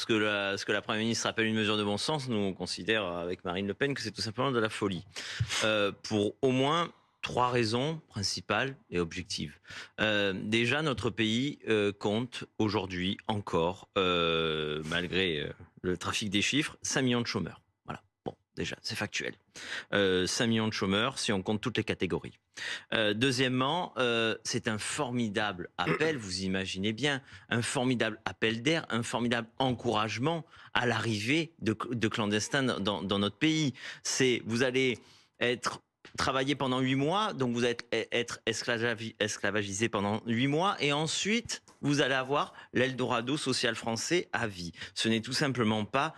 ce que la Première ministre appelle une mesure de bon sens, nous on considère avec Marine Le Pen que c'est tout simplement de la folie. Pour au moins 3 raisons principales et objectives. Déjà, notre pays compte aujourd'hui encore, malgré le trafic des chiffres, 5 millions de chômeurs. Voilà. Bon, déjà, c'est factuel. 5 millions de chômeurs si on compte toutes les catégories. Deuxièmement, c'est un formidable appel, vous imaginez bien, un formidable appel d'air, un formidable encouragement à l'arrivée de clandestins dans notre pays. Vous allez travailler pendant 8 mois, donc vous allez être esclavagisé pendant 8 mois, et ensuite vous allez avoir l'Eldorado social français à vie. Ce n'est tout simplement pas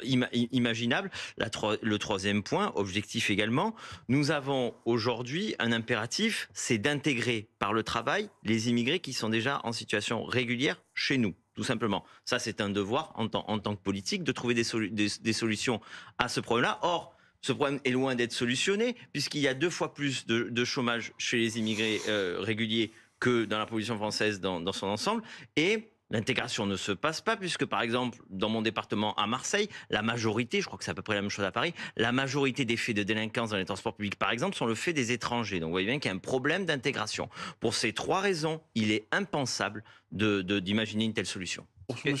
imaginable. Le troisième point, objectif également, nous avons aujourd'hui un impératif, c'est d'intégrer par le travail les immigrés qui sont déjà en situation régulière chez nous. Tout simplement. Ça, c'est un devoir en tant que politique de trouver des solutions à ce problème-là. Or, ce problème est loin d'être solutionné, puisqu'il y a 2 fois plus de chômage chez les immigrés réguliers que dans la population française dans son ensemble. Et l'intégration ne se passe pas, puisque par exemple, dans mon département à Marseille, la majorité, je crois que c'est à peu près la même chose à Paris, la majorité des faits de délinquance dans les transports publics, par exemple, sont le fait des étrangers. Donc vous voyez bien qu'il y a un problème d'intégration. Pour ces 3 raisons, il est impensable d'imaginer une telle solution.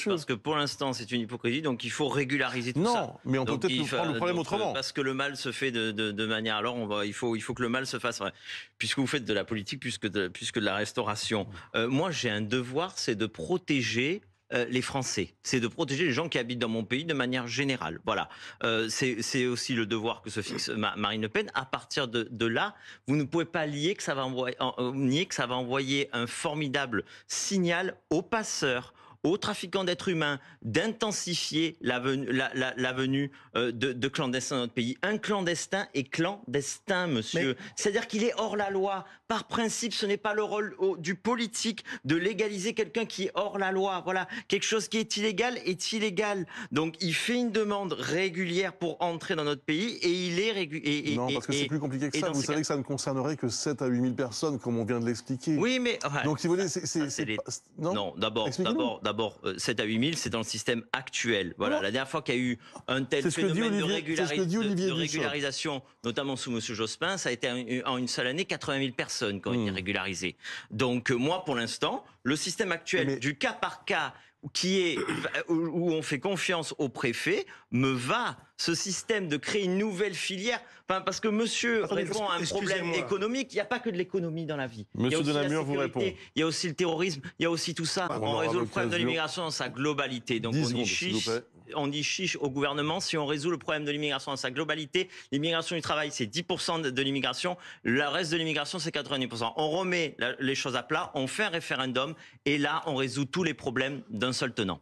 Parce que pour l'instant, c'est une hypocrisie, donc il faut régulariser tout ça. Non, mais on peut peut-être prendre le problème autrement. Parce que le mal se fait de manière... Alors, il faut que le mal se fasse... Puisque vous faites de la politique, puisque de la restauration. Moi, j'ai un devoir, c'est de protéger les Français. C'est de protéger les gens qui habitent dans mon pays de manière générale. Voilà. C'est aussi le devoir que se fixe Marine Le Pen. À partir de là, vous ne pouvez pas nier que ça va envoyer un formidable signal aux passeurs, aux trafiquants d'êtres humains, d'intensifier la venue de clandestins dans notre pays. Un clandestin est clandestin, monsieur. C'est-à-dire qu'il est hors la loi. Par principe, ce n'est pas le rôle du politique de légaliser quelqu'un qui est hors la loi. Voilà. Quelque chose qui est illégal est illégal. Donc, il fait une demande régulière pour entrer dans notre pays et il est régulier. Non, parce que c'est plus compliqué que ça. Vous savez que ça ne concernerait que 7 à 8 000 personnes, comme on vient de l'expliquer. Oui, mais... Donc, si vous voulez, Non, d'abord, 7 à 8 000, c'est dans le système actuel. Voilà, la dernière fois qu'il y a eu un tel phénomène de régularisation, notamment sous M. Jospin, ça a été en une seule année 80 000 personnes qui ont été régularisées. Donc moi, pour l'instant, le système actuel du cas par cas, où on fait confiance au préfet, me va. Ce système de créer une nouvelle filière, parce que monsieur répond à un problème économique, il n'y a pas que de l'économie dans la vie. Monsieur de Namur vous répond. Il y a aussi le terrorisme, il y a aussi tout ça. On résout le problème de l'immigration dans sa globalité. Donc on dit chiche au gouvernement si on résout le problème de l'immigration dans sa globalité. L'immigration du travail, c'est 10% de l'immigration. Le reste de l'immigration, c'est 90%. On remet les choses à plat, on fait un référendum et là, on résout tous les problèmes d'un seul tenant.